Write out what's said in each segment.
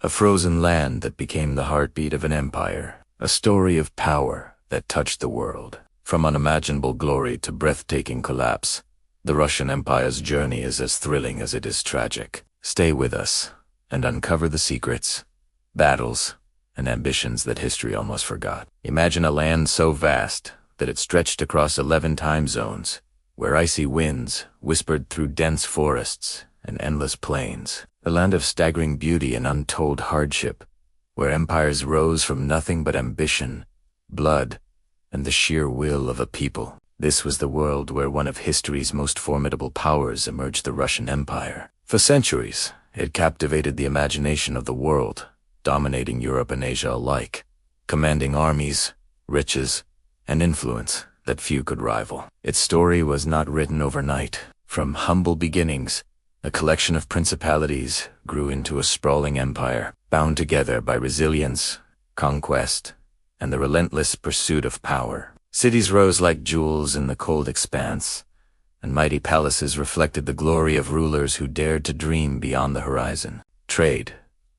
a frozen land that became the heartbeat of an empire, a story of power that touched the world. From unimaginable glory to breathtaking collapse, the Russian Empire's journey is as thrilling as it is tragic. Stay with us and uncover the secrets, battles, and ambitions that history almost forgot. Imagine a land so vast that it stretched across 11 time zones, where icy winds whispered through dense forests and endless plains. A land of staggering beauty and untold hardship, where empires rose from nothing but ambition, blood, and the sheer will of a people. This was the world where one of history's most formidable powers emerged, the Russian Empire. For centuries, it captivated the imagination of the world, dominating Europe and Asia alike, commanding armies, riches, and influence that few could rival. Its story was not written overnight. From humble beginnings, a collection of principalities grew into a sprawling empire, bound together by resilience, conquest, and the relentless pursuit of power. Cities rose like jewels in the cold expanse, and mighty palaces reflected the glory of rulers who dared to dream beyond the horizon. Trade,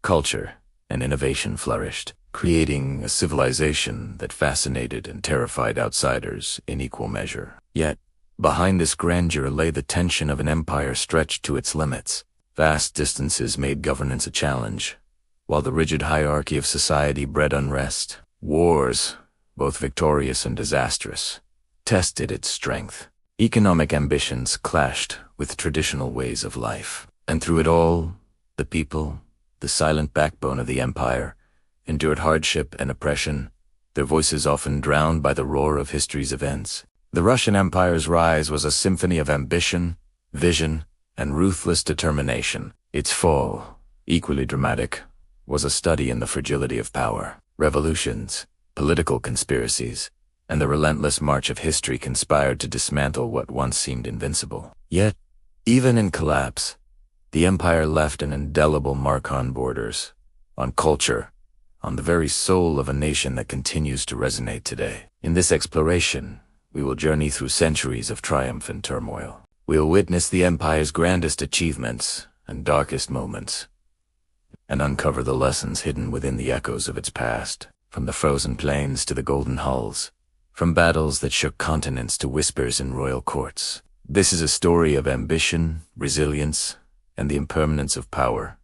culture, and innovation flourished, creating a civilization that fascinated and terrified outsiders in equal measure. Yet, behind this grandeur lay the tension of an empire stretched to its limits. Vast distances made governance a challenge, while the rigid hierarchy of society bred unrest. Wars, both victorious and disastrous, tested its strength. Economic ambitions clashed with traditional ways of life. And through it all, the people, the silent backbone of the empire, endured hardship and oppression, their voices often drowned by the roar of history's events. The Russian Empire's rise was a symphony of ambition, vision, and ruthless determination. Its fall, equally dramatic, was a study in the fragility of power. Revolutions, political conspiracies, and the relentless march of history conspired to dismantle what once seemed invincible. Yet, even in collapse, the empire left an indelible mark on borders, on culture, on the very soul of a nation that continues to resonate today. In this exploration, we will journey through centuries of triumph and turmoil. We'll witness the empire's grandest achievements and darkest moments, and uncover the lessons hidden within the echoes of its past. From the frozen plains to the golden hulls, from battles that shook continents to whispers in royal courts. This is a story of ambition, resilience, and the impermanence of power.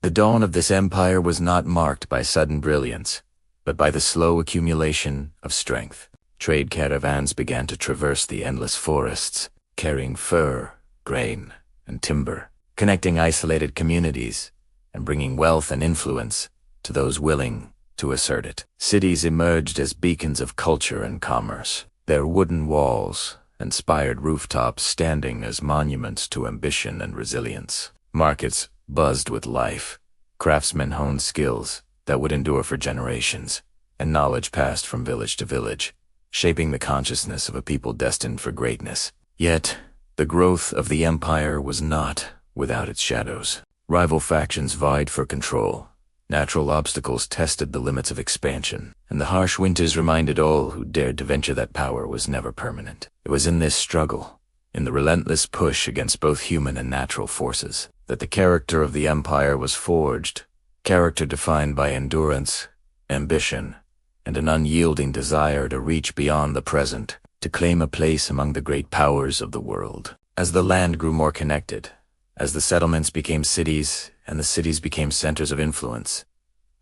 The dawn of this empire was not marked by sudden brilliance, but by the slow accumulation of strength. Trade caravans began to traverse the endless forests, carrying fur, grain, and timber, connecting isolated communities and bringing wealth and influence to those willing to assert it. Cities emerged as beacons of culture and commerce, their wooden walls and spired rooftops standing as monuments to ambition and resilience. Markets buzzed with life. Craftsmen honed skills that would endure for generations, and knowledge passed from village to village, shaping the consciousness of a people destined for greatness. Yet, the growth of the empire was not without its shadows. Rival factions vied for control. Natural obstacles tested the limits of expansion, and the harsh winters reminded all who dared to venture that power was never permanent. It was in this struggle, in the relentless push against both human and natural forces, that the character of the empire was forged, character defined by endurance, ambition, and an unyielding desire to reach beyond the present, to claim a place among the great powers of the world. As the land grew more connected, as the settlements became cities and the cities became centers of influence,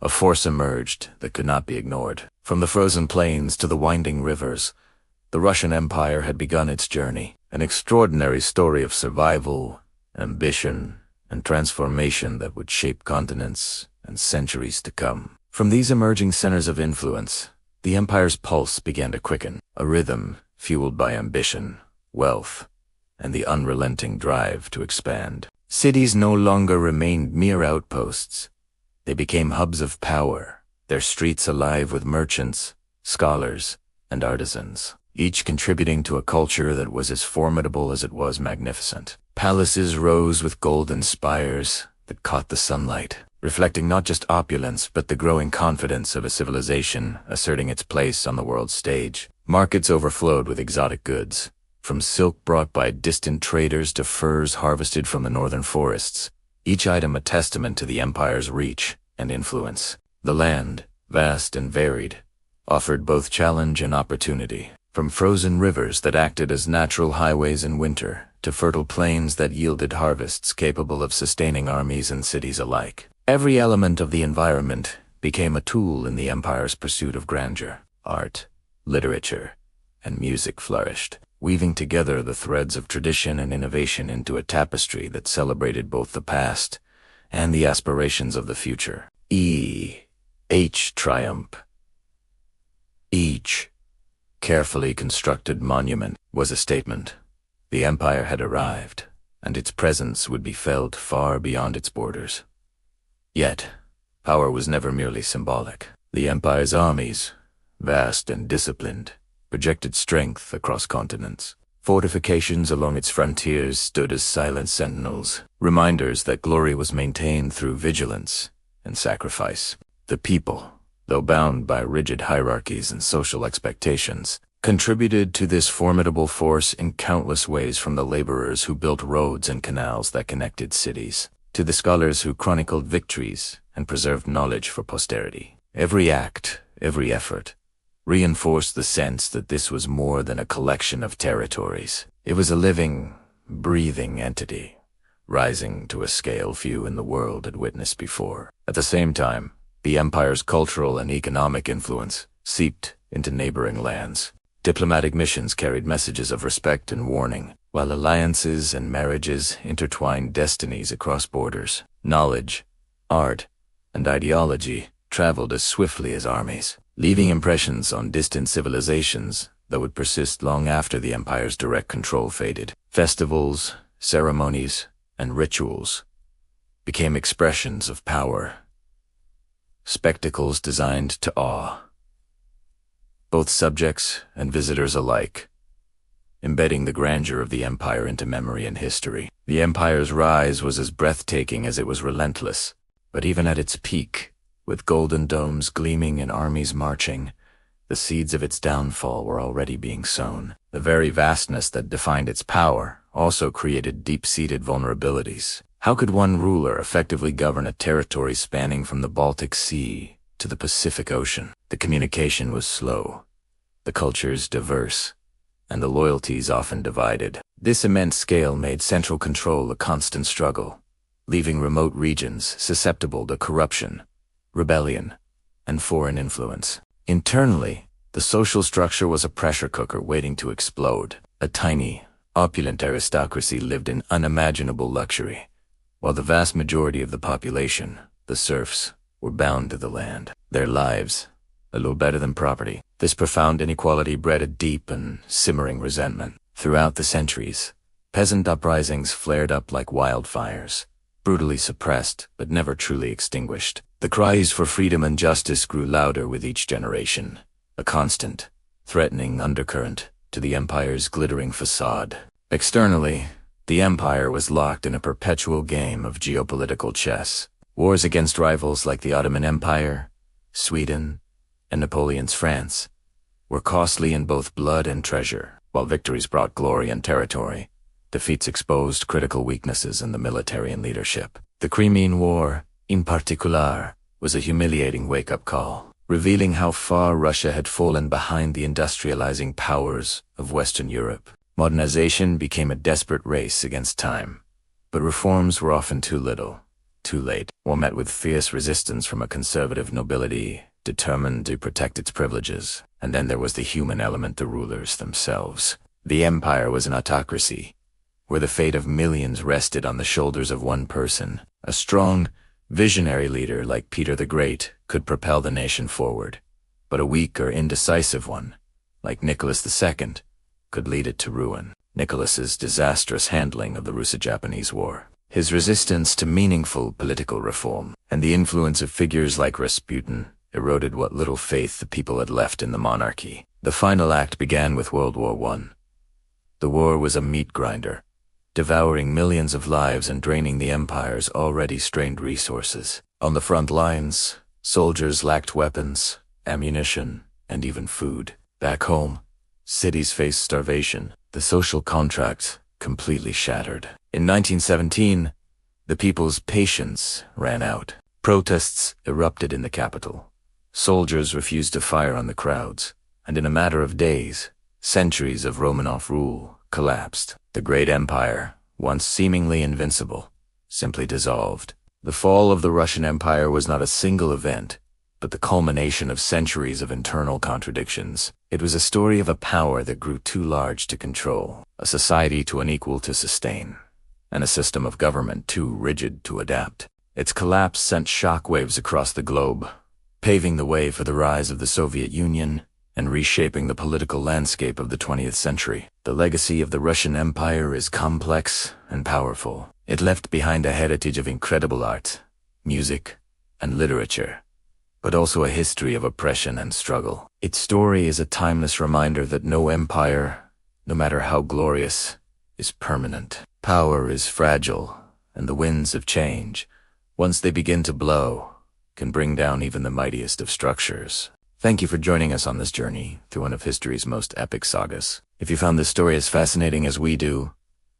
a force emerged that could not be ignored. From the frozen plains to the winding rivers, the Russian Empire had begun its journey, an extraordinary story of survival, ambition, and transformation that would shape continents and centuries to come. From these emerging centers of influence, the empire's pulse began to quicken, a rhythm fueled by ambition, wealth, and the unrelenting drive to expand. Cities no longer remained mere outposts. They became hubs of power, their streets alive with merchants, scholars, and artisans, each contributing to a culture that was as formidable as it was magnificent. Palaces rose with golden spires that caught the sunlight, reflecting not just opulence but the growing confidence of a civilization asserting its place on the world stage. Markets overflowed with exotic goods, from silk brought by distant traders to furs harvested from the northern forests, each item a testament to the empire's reach and influence. The land, vast and varied, offered both challenge and opportunity, from frozen rivers that acted as natural highways in winter to fertile plains that yielded harvests capable of sustaining armies and cities alike. Every element of the environment became a tool in the empire's pursuit of grandeur. Art, literature, and music flourished, weaving together the threads of tradition and innovation into a tapestry that celebrated both the past and the aspirations of the future. Triumph. Each carefully constructed monument was a statement. The empire had arrived, and its presence would be felt far beyond its borders. Yet, power was never merely symbolic. The empire's armies, vast and disciplined, projected strength across continents. Fortifications along its frontiers stood as silent sentinels, reminders that glory was maintained through vigilance and sacrifice. The people, though bound by rigid hierarchies and social expectations, contributed to this formidable force in countless ways, from the laborers who built roads and canals that connected cities, to the scholars who chronicled victories and preserved knowledge for posterity. Every act, every effort, reinforced the sense that this was more than a collection of territories. It was a living, breathing entity, rising to a scale few in the world had witnessed before. At the same time, the empire's cultural and economic influence seeped into neighboring lands. Diplomatic missions carried messages of respect and warning, while alliances and marriages intertwined destinies across borders. Knowledge, art, and ideology traveled as swiftly as armies, leaving impressions on distant civilizations that would persist long after the empire's direct control faded. Festivals, ceremonies, and rituals became expressions of power, spectacles designed to awe both subjects and visitors alike, embedding the grandeur of the empire into memory and history. The empire's rise was as breathtaking as it was relentless, but even at its peak, with golden domes gleaming and armies marching, the seeds of its downfall were already being sown. The very vastness that defined its power also created deep-seated vulnerabilities. How could one ruler effectively govern a territory spanning from the Baltic Sea to the Pacific Ocean? The communication was slow, the cultures diverse, and the loyalties often divided. This immense scale made central control a constant struggle, leaving remote regions susceptible to corruption, rebellion, and foreign influence. Internally, the social structure was a pressure cooker waiting to explode. A tiny, opulent aristocracy lived in unimaginable luxury, while the vast majority of the population, the serfs, were bound to the land. Their lives, a little better than property. This profound inequality bred a deep and simmering resentment. Throughout the centuries, peasant uprisings flared up like wildfires, brutally suppressed but never truly extinguished. The cries for freedom and justice grew louder with each generation, a constant, threatening undercurrent to the empire's glittering facade. Externally, the empire was locked in a perpetual game of geopolitical chess. Wars against rivals like the Ottoman Empire, Sweden, and Napoleon's France were costly in both blood and treasure. While victories brought glory and territory, Defeats exposed critical weaknesses in the military and leadership. The Crimean War, in particular, was a humiliating wake-up call, revealing how far Russia had fallen behind the industrializing powers of Western Europe. Modernization became a desperate race against time, but reforms were often too little, too late, or met with fierce resistance from a conservative nobility determined to protect its privileges. And then there was the human element, the rulers themselves. The empire was an autocracy, where the fate of millions rested on the shoulders of one person. A strong, visionary leader like Peter the Great could propel the nation forward, but a weak or indecisive one, like Nicholas II, could lead it to ruin. Nicholas's disastrous handling of the Russo-Japanese War, his resistance to meaningful political reform, and the influence of figures like Rasputin eroded what little faith the people had left in the monarchy. The final act began with World War I. The war was a meat grinder, devouring millions of lives and draining the empire's already strained resources. On the front lines, soldiers lacked weapons, ammunition, and even food. Back home, cities faced starvation, the social contract completely shattered. In 1917, the people's patience ran out. Protests erupted in the capital. Soldiers refused to fire on the crowds, and in a matter of days, centuries of Romanov rule collapsed. The great empire, once seemingly invincible, simply dissolved. The fall of the Russian Empire was not a single event, but the culmination of centuries of internal contradictions. It was a story of a power that grew too large to control, a society too unequal to sustain, and a system of government too rigid to adapt. Its collapse sent shockwaves across the globe, paving the way for the rise of the Soviet Union and reshaping the political landscape of the 20th century. The legacy of the Russian Empire is complex and powerful. It left behind a heritage of incredible art, music, and literature, but also a history of oppression and struggle. Its story is a timeless reminder that no empire, no matter how glorious, is permanent. Power is fragile, and the winds of change, once they begin to blow, can bring down even the mightiest of structures. Thank you for joining us on this journey through one of history's most epic sagas. If you found this story as fascinating as we do,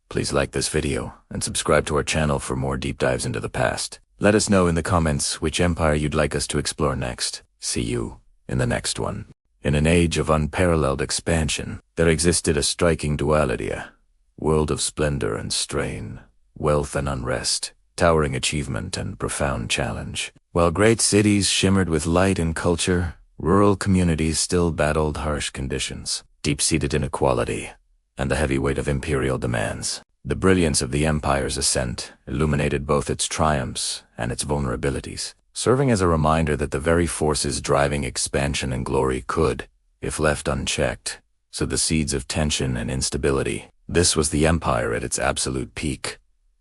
please like this video and subscribe to our channel for more deep dives into the past. Let us know in the comments which empire you'd like us to explore next. See you in the next one. In an age of unparalleled expansion, there existed a striking duality, a world of splendor and strain, wealth and unrest, towering achievement and profound challenge. While great cities shimmered with light and culture, rural communities still battled harsh conditions, deep-seated inequality, and the heavy weight of imperial demands. The brilliance of the empire's ascent illuminated both its triumphs and its vulnerabilities, serving as a reminder that the very forces driving expansion and glory could, if left unchecked, sow the seeds of tension and instability. This was the empire at its absolute peak,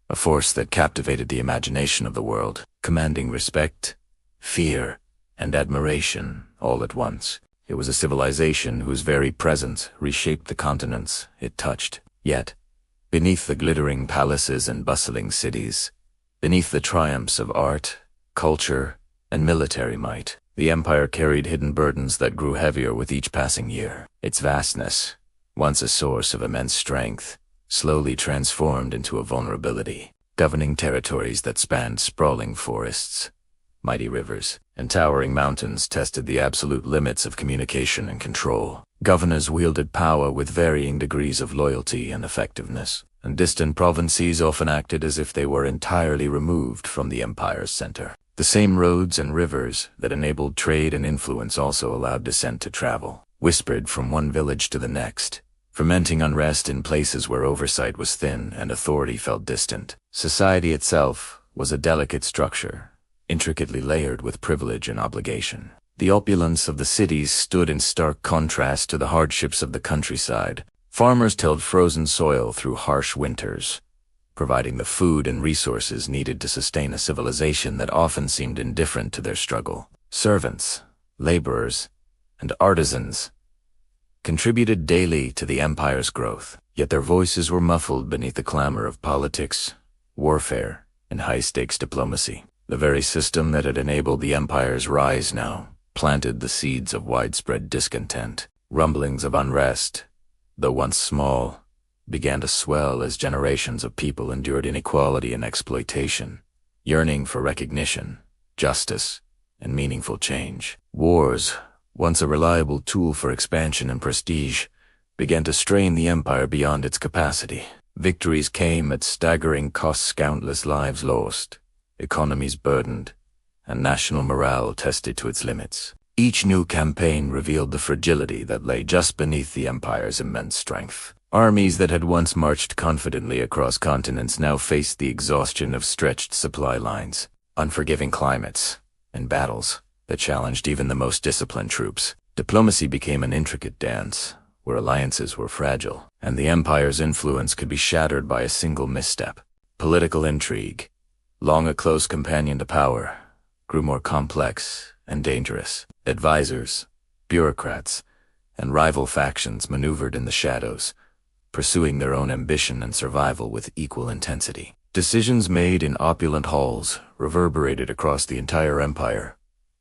a force that captivated the imagination of the world, commanding respect, fear, and admiration all at once. It was a civilization whose very presence reshaped the continents it touched. Yet, beneath the glittering palaces and bustling cities, beneath the triumphs of art, culture, and military might, the empire carried hidden burdens that grew heavier with each passing year. Its vastness, once a source of immense strength, slowly transformed into a vulnerability, governing territories that spanned sprawling forests, mighty rivers, and towering mountains tested the absolute limits of communication and control. Governors wielded power with varying degrees of loyalty and effectiveness, and distant provinces often acted as if they were entirely removed from the empire's center. The same roads and rivers that enabled trade and influence also allowed dissent to travel, whispered from one village to the next, fermenting unrest in places where oversight was thin and authority felt distant. Society itself was a delicate structure, intricately layered with privilege and obligation. The opulence of the cities stood in stark contrast to the hardships of the countryside. Farmers tilled frozen soil through harsh winters, providing the food and resources needed to sustain a civilization that often seemed indifferent to their struggle. Servants, laborers, and artisans contributed daily to the empire's growth, yet their voices were muffled beneath the clamor of politics, warfare, and high-stakes diplomacy. The very system that had enabled the empire's rise now planted the seeds of widespread discontent. Rumblings of unrest, though once small, began to swell as generations of people endured inequality and exploitation, yearning for recognition, justice, and meaningful change. Wars, once a reliable tool for expansion and prestige, began to strain the empire beyond its capacity. Victories came at staggering costs, countless lives lost, economies burdened, and national morale tested to its limits. Each new campaign revealed the fragility that lay just beneath the empire's immense strength. Armies that had once marched confidently across continents now faced the exhaustion of stretched supply lines, unforgiving climates, and battles that challenged even the most disciplined troops. Diplomacy became an intricate dance, where alliances were fragile, and the empire's influence could be shattered by a single misstep. Political intrigue, long a close companion to power, grew more complex and dangerous. Advisors, bureaucrats, and rival factions maneuvered in the shadows, pursuing their own ambition and survival with equal intensity. Decisions made in opulent halls reverberated across the entire empire,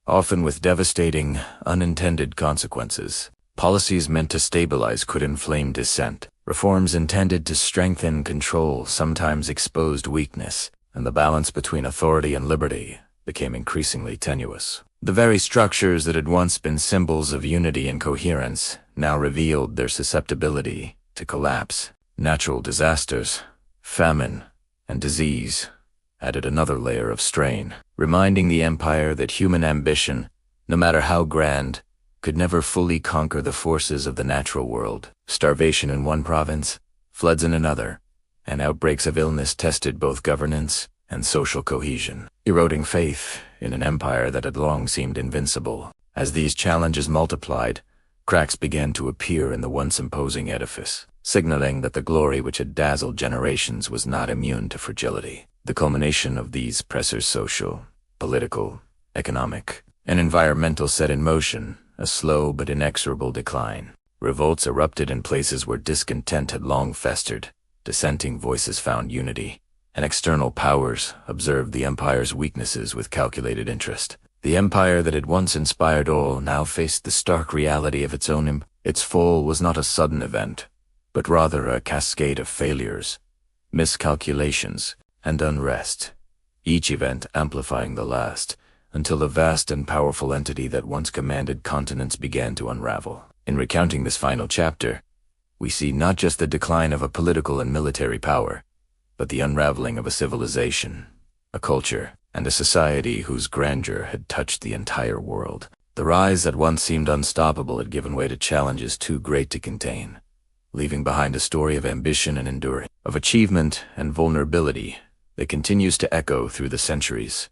often with devastating, unintended consequences. Policies meant to stabilize could inflame dissent. Reforms intended to strengthen control sometimes exposed weakness, and the balance between authority and liberty became increasingly tenuous. The very structures that had once been symbols of unity and coherence now revealed their susceptibility to collapse. Natural disasters, famine, and disease added another layer of strain, reminding the empire that human ambition, no matter how grand, could never fully conquer the forces of the natural world. Starvation in one province, floods in another, and outbreaks of illness tested both governance and social cohesion, eroding faith in an empire that had long seemed invincible. As these challenges multiplied, cracks began to appear in the once imposing edifice, signaling that the glory which had dazzled generations was not immune to fragility. The culmination of these pressures, social, political, economic, and environmental, set in motion a slow but inexorable decline. Revolts erupted in places where discontent had long festered, dissenting voices found unity, and external powers observed the empire's weaknesses with calculated interest. The empire that had once inspired awe now faced the stark reality of its own Its fall was not a sudden event, but rather a cascade of failures, miscalculations, and unrest, each event amplifying the last, until the vast and powerful entity that once commanded continents began to unravel. In recounting this final chapter, we see not just the decline of a political and military power, but the unraveling of a civilization, a culture, and a society whose grandeur had touched the entire world. The rise that once seemed unstoppable had given way to challenges too great to contain, leaving behind a story of ambition and endurance, of achievement and vulnerability that continues to echo through the centuries,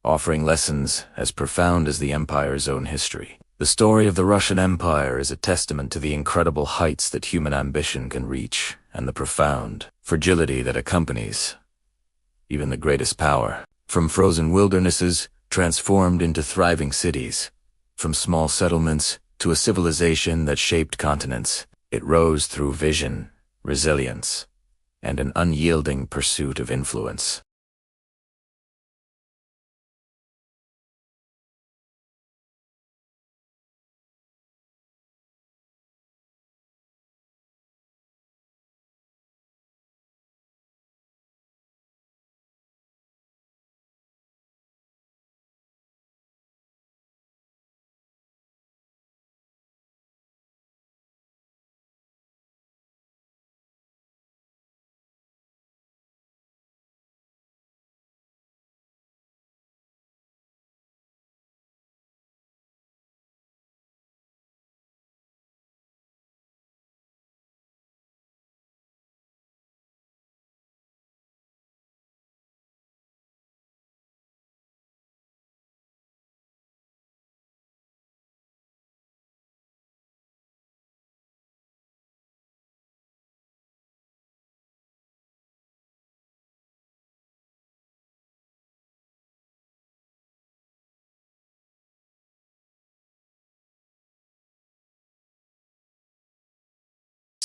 offering lessons as profound as the empire's own history. The story of the Russian Empire is a testament to the incredible heights that human ambition can reach, and the profound fragility that accompanies even the greatest power. From frozen wildernesses transformed into thriving cities, from small settlements to a civilization that shaped continents, it rose through vision, resilience, and an unyielding pursuit of influence.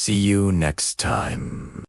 See you next time.